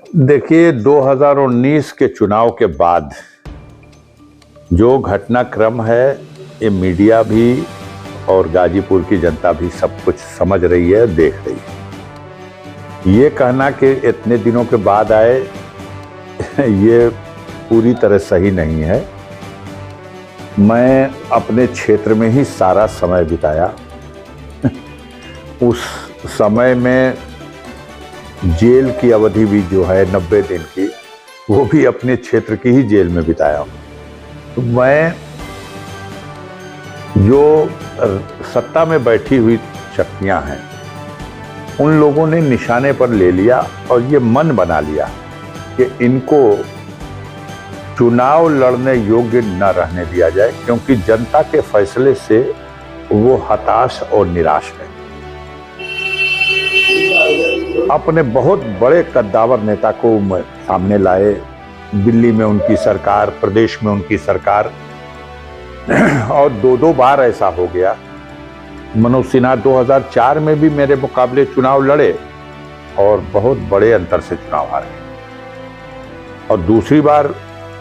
देखिए, 2019 के चुनाव के बाद जो घटनाक्रम है, ये मीडिया भी और गाजीपुर की जनता भी सब कुछ समझ रही है, देख रही है। ये कहना कि इतने दिनों के बाद आए, ये पूरी तरह सही नहीं है। मैं अपने क्षेत्र में ही सारा समय बिताया। उस समय में जेल की अवधि भी जो है 90 दिन की, वो भी अपने क्षेत्र की ही जेल में बिताया। तो मैं जो सत्ता में बैठी हुई शक्तियां हैं, उन लोगों ने निशाने पर ले लिया और ये मन बना लिया कि इनको चुनाव लड़ने योग्य न रहने दिया जाए, क्योंकि जनता के फैसले से वो हताश और निराश है। अपने बहुत बड़े कद्दावर नेता को सामने लाए। दिल्ली में उनकी सरकार, प्रदेश में उनकी सरकार, और दो बार ऐसा हो गया। मनोज सिन्हा 2004 में भी मेरे मुकाबले चुनाव लड़े और बहुत बड़े अंतर से चुनाव हारे, और दूसरी बार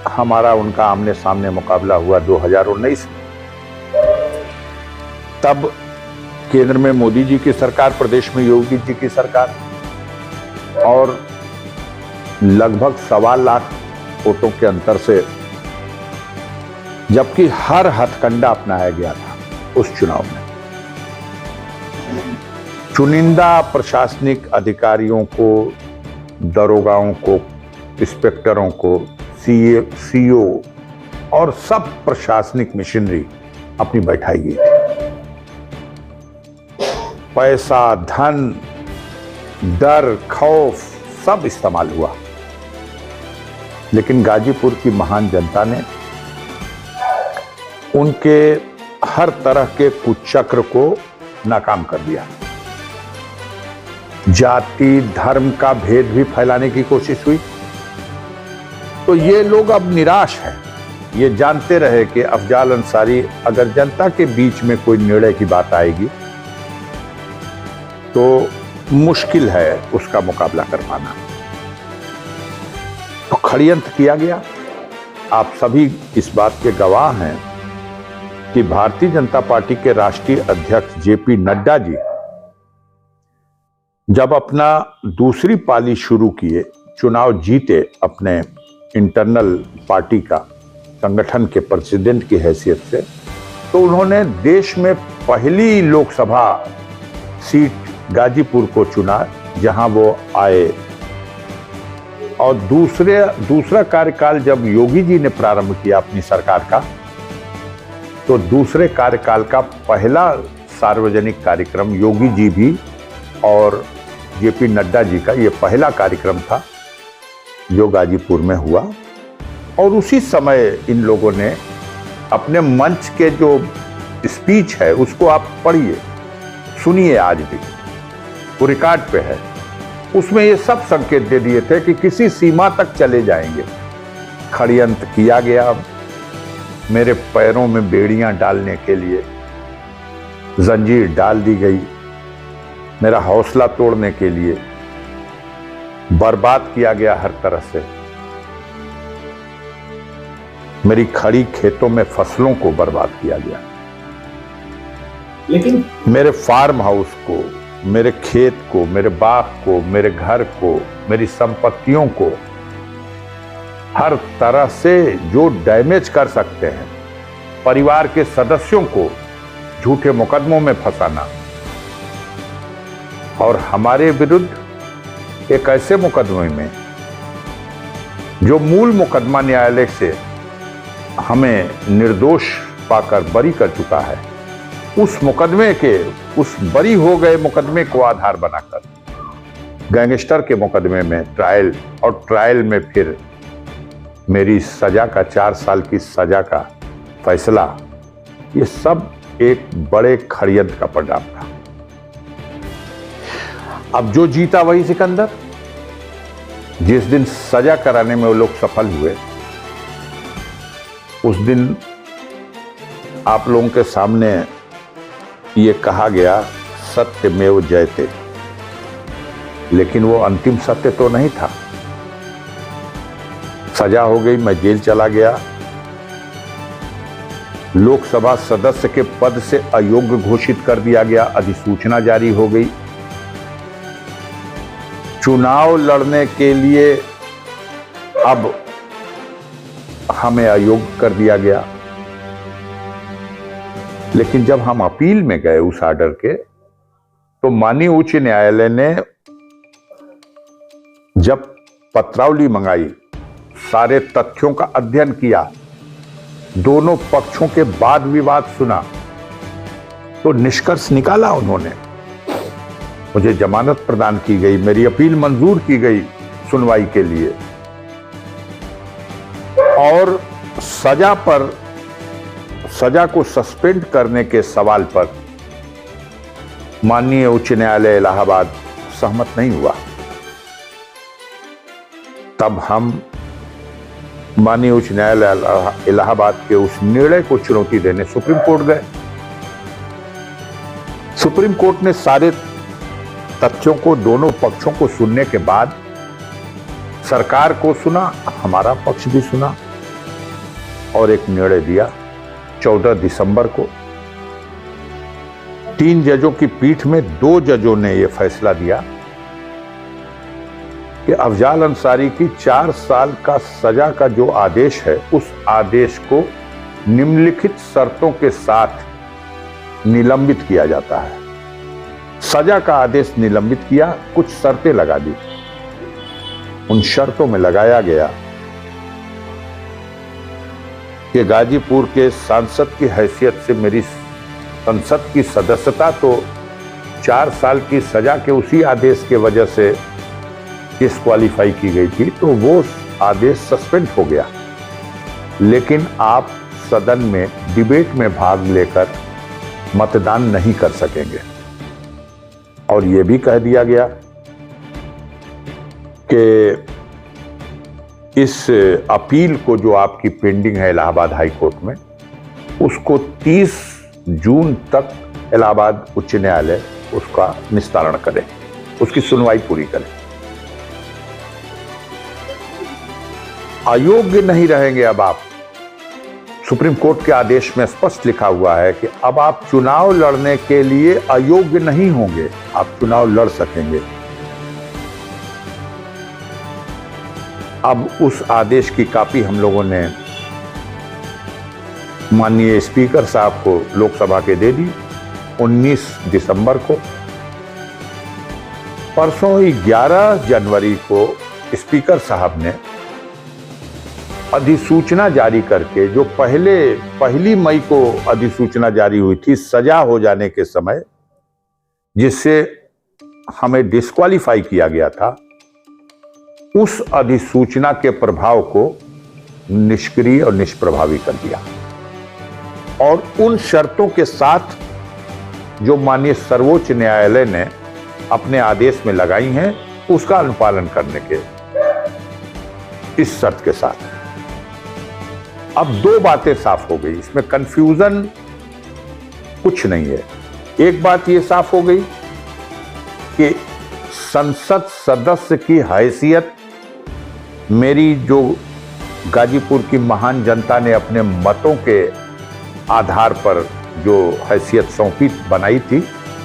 हमारा उनका आमने सामने मुकाबला हुआ 2019 में। तब केंद्र में मोदी जी की सरकार, प्रदेश में योगी जी की सरकार, और लगभग 1.25 लाख वोटों के अंतर से, जबकि हर हथकंडा अपनाया गया था उस चुनाव में। चुनिंदा प्रशासनिक अधिकारियों को, दरोगाओं को, इंस्पेक्टरों को, सीओ और सब प्रशासनिक मशीनरी अपनी बैठाई गई थी। पैसा, धन, डर, खौफ सब इस्तेमाल हुआ, लेकिन गाजीपुर की महान जनता ने उनके हर तरह के कुचक्र को नाकाम कर दिया। जाति धर्म का भेद भी फैलाने की कोशिश हुई। तो ये लोग अब निराश हैं। ये जानते रहे कि अफजाल अंसारी अगर जनता के बीच में कोई निर्णय की बात आएगी तो मुश्किल है उसका मुकाबला कर पाना। तो षड्यंत्र किया गया। आप सभी इस बात के गवाह हैं कि भारतीय जनता पार्टी के राष्ट्रीय अध्यक्ष जेपी नड्डा जी जब अपना दूसरी पाली शुरू किए, चुनाव जीते अपने इंटरनल पार्टी का, संगठन के प्रेसिडेंट की हैसियत से, तो उन्होंने देश में पहली लोकसभा सीट गाजीपुर को चुना, जहां वो आए। और दूसरा कार्यकाल जब योगी जी ने प्रारंभ किया अपनी सरकार का, तो दूसरे कार्यकाल का पहला सार्वजनिक कार्यक्रम योगी जी भी और जेपी नड्डा जी का ये पहला कार्यक्रम था जो गाजीपुर में हुआ। और उसी समय इन लोगों ने अपने मंच के जो स्पीच है उसको आप पढ़िए, सुनिए, आज भी वो रिकॉर्ड पे है। उसमें ये सब संकेत दे दिए थे कि किसी सीमा तक चले जाएंगे। षड्यंत्र किया गया, मेरे पैरों में बेड़ियां डालने के लिए जंजीर डाल दी गई, मेरा हौसला तोड़ने के लिए बर्बाद किया गया हर तरह से। मेरी खड़ी खेतों में फसलों को बर्बाद किया गया, लेकिन मेरे फार्म हाउस को, मेरे खेत को, मेरे बाग को, मेरे घर को, मेरी संपत्तियों को, हर तरह से जो डैमेज कर सकते हैं, परिवार के सदस्यों को झूठे मुकदमों में फंसाना, और हमारे विरुद्ध एक ऐसे मुकदमे में जो मूल मुकदमा न्यायालय से हमें निर्दोष पाकर बरी कर चुका है, उस मुकदमे के, उस बरी हो गए मुकदमे को आधार बनाकर गैंगस्टर के मुकदमे में ट्रायल, और ट्रायल में फिर मेरी सजा का 4 साल की सजा का फैसला, ये सब एक बड़े षड्यंत्र का परिणाम था। अब जो जीता वही सिकंदर। जिस दिन सजा कराने में वो लोग सफल हुए, उस दिन आप लोगों के सामने ये कहा गया सत्यमेव जयते, लेकिन वो अंतिम सत्य तो नहीं था। सजा हो गई, मैं जेल चला गया। लोकसभा सदस्य के पद से अयोग्य घोषित कर दिया गया, अधिसूचना जारी हो गई। चुनाव लड़ने के लिए अब हमें अयोग्य कर दिया गया। लेकिन जब हम अपील में गए उस ऑर्डर के, तो माननीय उच्च न्यायालय ने जब पत्रावली मंगाई, सारे तथ्यों का अध्ययन किया, दोनों पक्षों के वाद विवाद सुना, तो निष्कर्ष निकाला उन्होंने। मुझे जमानत प्रदान की गई, मेरी अपील मंजूर की गई सुनवाई के लिए, और सजा को सस्पेंड करने के सवाल पर माननीय उच्च न्यायालय इलाहाबाद सहमत नहीं हुआ। तब हम माननीय उच्च न्यायालय इलाहाबाद के उस निर्णय को चुनौती देने सुप्रीम कोर्ट गए। सुप्रीम कोर्ट ने सारे तथ्यों को, दोनों पक्षों को सुनने के बाद सरकार को सुना, हमारा पक्ष भी सुना और एक निर्णय दिया। 14 दिसंबर को 3 जजों की पीठ में 2 जजों ने यह फैसला दिया कि अफजाल अंसारी की 4 साल का सजा का जो आदेश है, उस आदेश को निम्नलिखित शर्तों के साथ निलंबित किया जाता है। सजा का आदेश निलंबित किया, कुछ शर्तें लगा दी। उन शर्तों में लगाया गया कि गाजीपुर के सांसद की हैसियत से मेरी संसद की सदस्यता तो 4 साल की सजा के उसी आदेश के वजह से डिस्क्वालीफाई की गई थी, तो वो आदेश सस्पेंड हो गया। लेकिन आप सदन में डिबेट में भाग लेकर मतदान नहीं कर सकेंगे। और यह भी कह दिया गया कि इस अपील को जो आपकी पेंडिंग है इलाहाबाद हाई कोर्ट में, उसको 30 जून तक इलाहाबाद उच्च न्यायालय उसका निस्तारण करे, उसकी सुनवाई पूरी करे। अयोग्य नहीं रहेंगे अब आप। सुप्रीम कोर्ट के आदेश में स्पष्ट लिखा हुआ है कि अब आप चुनाव लड़ने के लिए अयोग्य नहीं होंगे, आप चुनाव लड़ सकेंगे। अब उस आदेश की कॉपी हम लोगों ने माननीय स्पीकर साहब को लोकसभा के दे दी 19 दिसंबर को। परसों ही 11 जनवरी को स्पीकर साहब ने अधिसूचना जारी करके, जो पहली मई को अधिसूचना जारी हुई थी सजा हो जाने के समय, जिससे हमें डिस्क्वालीफाई किया गया था, उस अधिसूचना के प्रभाव को निष्क्रिय और निष्प्रभावी कर दिया और उन शर्तों के साथ जो माननीय सर्वोच्च न्यायालय ने अपने आदेश में लगाई हैं, उसका अनुपालन करने के इस शर्त के साथ। अब 2 बातें साफ हो गई, इसमें कंफ्यूजन कुछ नहीं है। एक बात यह साफ हो गई कि संसद सदस्य की हैसियत मेरी, जो गाजीपुर की महान जनता ने अपने मतों के आधार पर जो हैसियत सौंपी बनाई थी,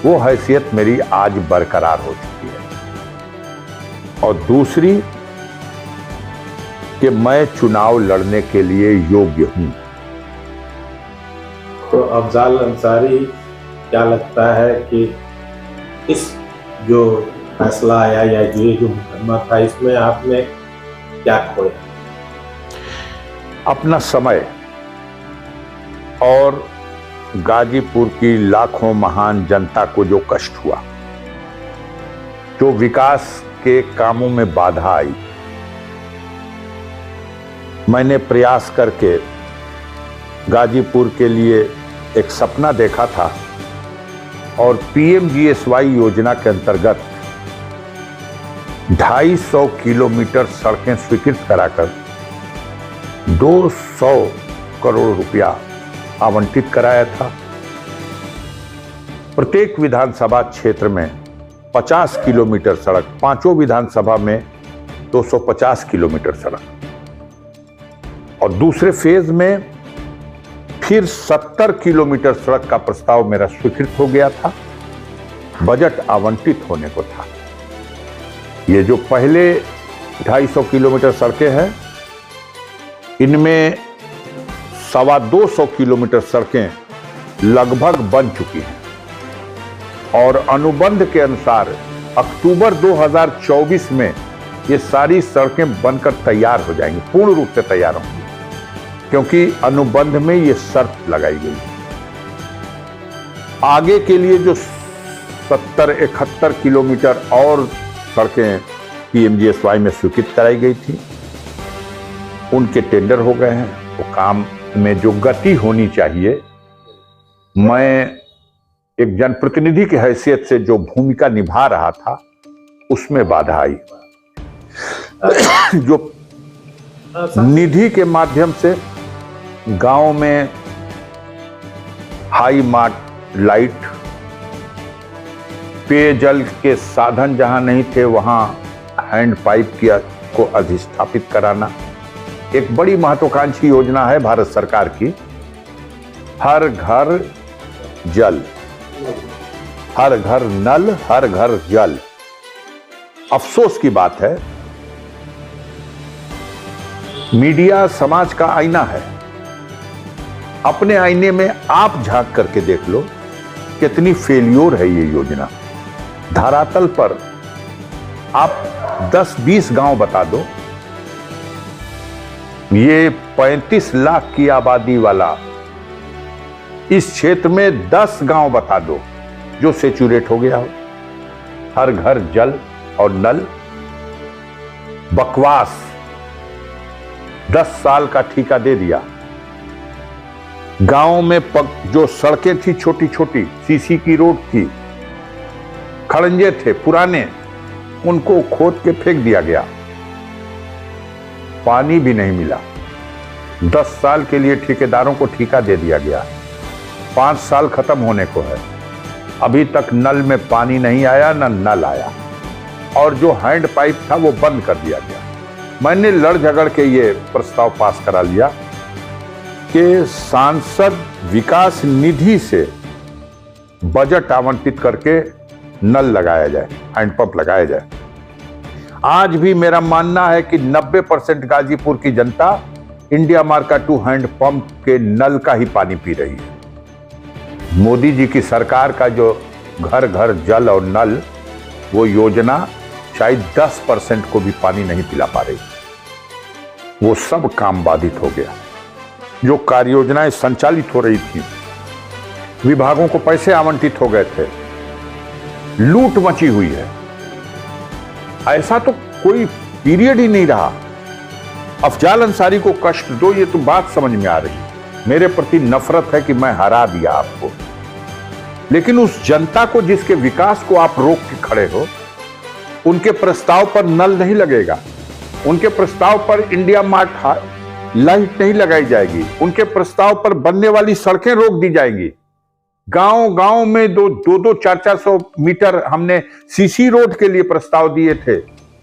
वो हैसियत मेरी आज बरकरार हो चुकी है। और दूसरी कि मैं चुनाव लड़ने के लिए योग्य हूं। तो अफजाल अंसारी, क्या लगता है कि इस जो फैसला आया या जो मुकदमा था, इसमें आपने क्या खोया? अपना समय और गाजीपुर की लाखों महान जनता को जो कष्ट हुआ, जो विकास के कामों में बाधा आई, मैंने प्रयास करके गाजीपुर के लिए एक सपना देखा था और पीएमजीएसवाई योजना के अंतर्गत 250 किलोमीटर सड़कें स्वीकृत कराकर 200 करोड़ रुपया आवंटित कराया था। प्रत्येक विधानसभा क्षेत्र में 50 किलोमीटर सड़क, 5 विधानसभा में 250 किलोमीटर सड़क, और दूसरे फेज में फिर 70 किलोमीटर सड़क का प्रस्ताव मेरा स्वीकृत हो गया था, बजट आवंटित होने को था। ये जो पहले 250 किलोमीटर सड़कें हैं, इनमें 225 किलोमीटर सड़कें लगभग बन चुकी हैं और अनुबंध के अनुसार अक्टूबर 2024 में ये सारी सड़कें बनकर तैयार हो जाएंगी, पूर्ण रूप से तैयार होंगी, क्योंकि अनुबंध में ये शर्त लगाई गई। आगे के लिए जो 70-71 किलोमीटर और सड़कें पीएमजीएसवाई में स्वीकृत कराई गई थी, उनके टेंडर हो गए हैं। वो काम में जो गति होनी चाहिए, मैं एक जनप्रतिनिधि की हैसियत से जो भूमिका निभा रहा था, उसमें बाधा आई। जो निधि के माध्यम से गांव में हाई मार्ट लाइट, पेयजल के साधन जहां नहीं थे वहां हैंड पाइप को अधिष्ठापित कराना, एक बड़ी महत्वाकांक्षी योजना है भारत सरकार की। हर घर जल, हर घर नल, हर घर जल। अफसोस की बात है, मीडिया समाज का आईना है। अपने आईने में आप झांक करके देख लो कितनी फेल्योर है ये योजना। धरातल पर आप 10-20 गांव बता दो, ये 35 लाख की आबादी वाला इस क्षेत्र में 10 गांव बता दो जो सेचुरेट हो गया हो। हर घर जल और नल बकवास। 10 साल का ठेका दे दिया। गांव में जो सड़कें थी छोटी छोटी, सीसी की रोड थी, खड़ंजे थे पुराने, उनको खोद के फेंक दिया गया। पानी भी नहीं मिला। 10 साल के लिए ठेकेदारों को ठेका दे दिया गया। 5 साल खत्म होने को है, अभी तक नल में पानी नहीं आया, न नल आया, और जो हैंड पाइप था वो बंद कर दिया गया। मैंने लड़ झगड़ के ये प्रस्ताव पास करा लिया कि सांसद विकास निधि से बजट आवंटित करके नल लगाया जाए, हैंडपंप लगाया जाए। आज भी मेरा मानना है कि 90% गाजीपुर की जनता इंडिया मार्का 2 हैंडपंप के नल का ही पानी पी रही है। मोदी जी की सरकार का जो घर घर जल और नल, वो योजना शायद 10% को भी पानी नहीं पिला पा रही। वो सब काम बाधित हो गया। जो कार्य योजनाएं संचालित हो रही थी, विभागों को पैसे आवंटित हो गए थे, लूट मची हुई है। ऐसा तो कोई पीरियड ही नहीं रहा। अफजाल अंसारी को कष्ट दो, ये तो बात समझ में आ रही है। मेरे प्रति नफरत है कि मैं हरा दिया आपको, लेकिन उस जनता को जिसके विकास को आप रोक के खड़े हो, उनके प्रस्ताव पर नल नहीं लगेगा, उनके प्रस्ताव पर इंडिया मार्ट लाइट नहीं लगाई जाएगी, उनके प्रस्ताव पर बनने वाली सड़कें रोक दी जाएंगी। गांव गांव में 200-400 मीटर हमने सीसी रोड के लिए प्रस्ताव दिए थे,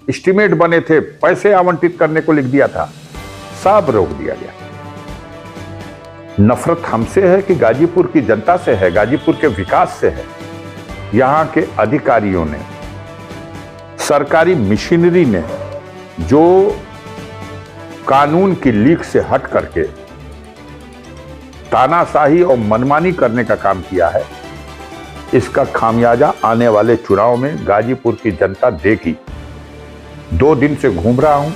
एस्टीमेट बने थे, पैसे आवंटित करने को लिख दिया था, सब रोक दिया गया। नफरत हमसे है कि गाजीपुर की जनता से है, गाजीपुर के विकास से है। यहां के अधिकारियों ने, सरकारी मशीनरी ने जो कानून की लीक से हट करके तानाशाही और मनमानी करने का काम किया है, इसका खामियाजा आने वाले चुनाव में गाजीपुर की जनता देगी। 2 दिन से घूम रहा हूं।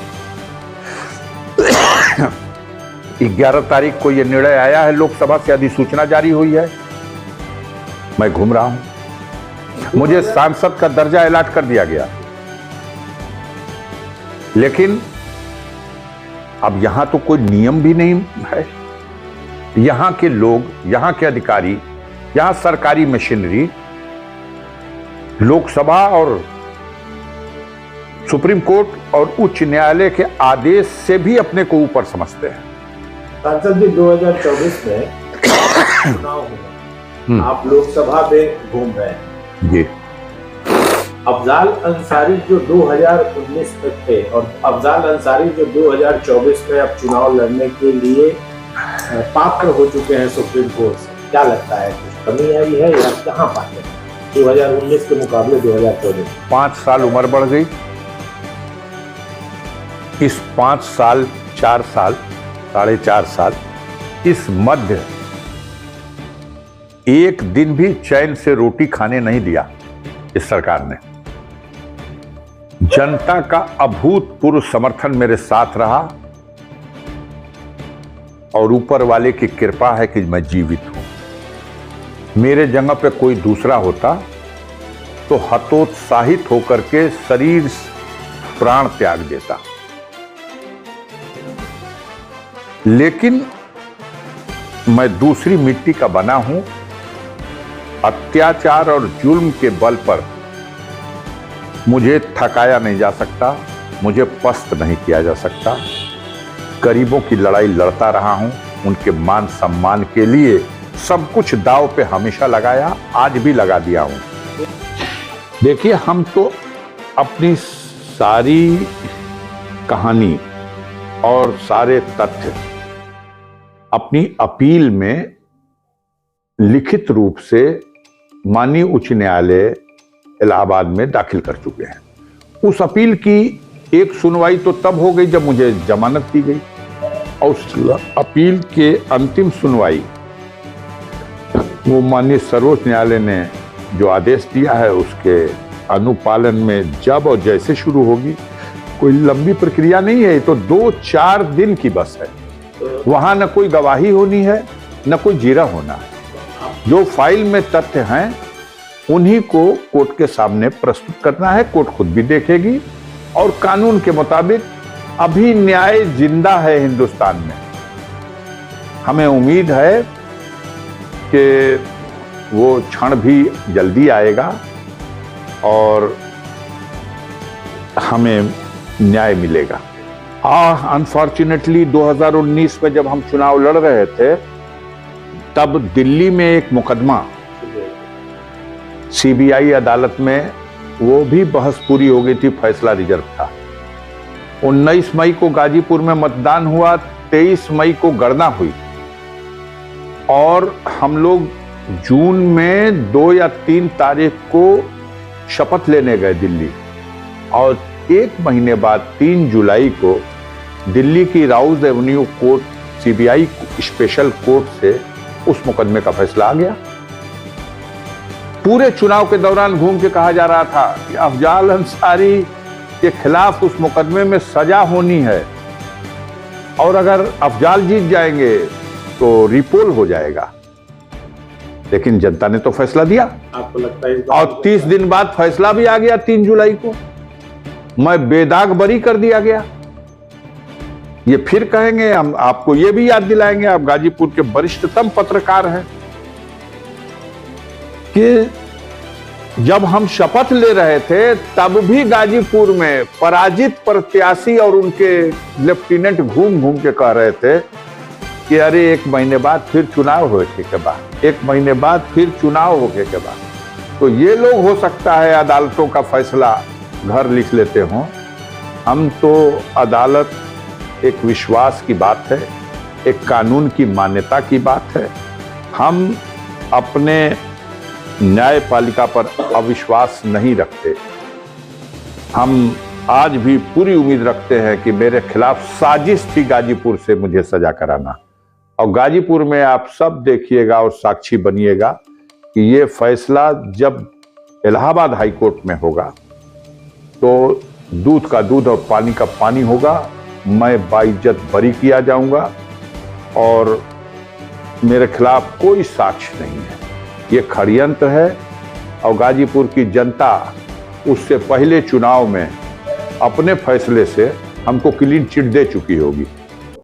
11 तारीख को यह निर्णय आया है, लोकसभा से अधिसूचना जारी हुई है। मैं घूम रहा हूं, मुझे सांसद का दर्जा अलॉट कर दिया गया, लेकिन अब यहां तो कोई नियम भी नहीं है। यहां के लोग, यहां के अधिकारी, यहां सरकारी मशीनरी लोकसभा और सुप्रीम कोर्ट और उच्च न्यायालय के आदेश से भी अपने को ऊपर समझते हैं। सांसद जी, 2024 में चुनाव होगा, आप लोकसभा में घूम रहे हैं जी। अफजाल अंसारी जो 2019 में थे और अफजाल अंसारी जो 2024 में अब चुनाव लड़ने के लिए पात्र हो चुके हैं सुप्रीम कोर्ट से, क्या लगता है कुछ कमी आई है या कहाँ पाते हैं 2019 के मुकाबले 2024? 5 साल उम्र बढ़ गई। इस 5 साल 4 साल 4.5 साल इस मध्य एक दिन भी चैन से रोटी खाने नहीं दिया इस सरकार ने। जनता का अभूतपूर्व समर्थन मेरे साथ रहा और ऊपर वाले की कृपा है कि मैं जीवित हूं। मेरे जगह पे कोई दूसरा होता तो हतोत्साहित होकर के शरीर प्राण त्याग देता, लेकिन मैं दूसरी मिट्टी का बना हूं। अत्याचार और जुल्म के बल पर मुझे थकाया नहीं जा सकता, मुझे पस्त नहीं किया जा सकता। गरीबों की लड़ाई लड़ता रहा हूं, उनके मान सम्मान के लिए सब कुछ दांव पे हमेशा लगाया, आज भी लगा दिया हूं। देखिए, हम तो अपनी सारी कहानी और सारे तथ्य अपनी अपील में लिखित रूप से माननीय उच्च न्यायालय इलाहाबाद में दाखिल कर चुके हैं। उस अपील की एक सुनवाई तो तब हो गई जब मुझे जमानत दी गई, और उस अपील के अंतिम सुनवाई वो माननीय सर्वोच्च न्यायालय ने जो आदेश दिया है उसके अनुपालन में जब और जैसे शुरू होगी। कोई लंबी प्रक्रिया नहीं है, तो 2-4 दिन की बस है। वहां न कोई गवाही होनी है न कोई जीरा होना है। जो फाइल में तथ्य हैं उन्हीं को कोर्ट के सामने प्रस्तुत करना है। कोर्ट खुद भी देखेगी और कानून के मुताबिक अभी न्याय जिंदा है हिंदुस्तान में। हमें उम्मीद है कि वो क्षण भी जल्दी आएगा और हमें न्याय मिलेगा। अनफॉर्चुनेटली 2019 में जब हम चुनाव लड़ रहे थे तब दिल्ली में एक मुकदमा सीबीआई अदालत में, वो भी बहस पूरी हो गई थी, फैसला रिजर्व था। 19 मई को गाजीपुर में मतदान हुआ, 23 मई को गणना हुई और हम लोग जून में 2 या 3 तारीख को शपथ लेने गए दिल्ली, और 1 महीने बाद 3 जुलाई को दिल्ली की Rouse Avenue court CBI special court से उस मुकदमे का फैसला आ गया। पूरे चुनाव के दौरान घूम के कहा जा रहा था कि अफजाल अंसारी के खिलाफ उस मुकदमे में सजा होनी है और अगर अफजाल जीत जाएंगे तो रिपोल हो जाएगा। लेकिन जनता ने तो फैसला दिया, आपको लगता है और 30 दिन बाद फैसला भी आ गया। 3 जुलाई को मैं बेदाग बरी कर दिया गया। ये फिर कहेंगे, हम आपको ये भी याद दिलाएंगे, आप गाजीपुर के वरिष्ठतम पत्रकार हैं, कि जब हम शपथ ले रहे थे तब भी गाजीपुर में पराजित प्रत्याशी और उनके लेफ्टिनेंट घूम घूम के कह रहे थे कि अरे 1 महीने बाद फिर चुनाव होने के बाद, 1 महीने बाद फिर चुनाव होने के बाद। तो ये लोग हो सकता है अदालतों का फैसला घर लिख लेते हों। हम तो अदालत एक विश्वास की बात है, एक कानून की मान्यता की बात है। हम अपने न्यायपालिका पर अविश्वास नहीं रखते। हम आज भी पूरी उम्मीद रखते हैं कि मेरे खिलाफ साजिश थी गाजीपुर से मुझे सजा कराना, और गाजीपुर में आप सब देखिएगा और साक्षी बनिएगा कि ये फैसला जब इलाहाबाद हाई कोर्ट में होगा तो दूध का दूध और पानी का पानी होगा। मैं बाइज्जत बरी किया जाऊंगा और मेरे खिलाफ कोई साक्ष्य नहीं है। ये षड्यंत्र है और गाजीपुर की जनता उससे पहले चुनाव में अपने फैसले से हमको क्लीन चिट दे चुकी होगी।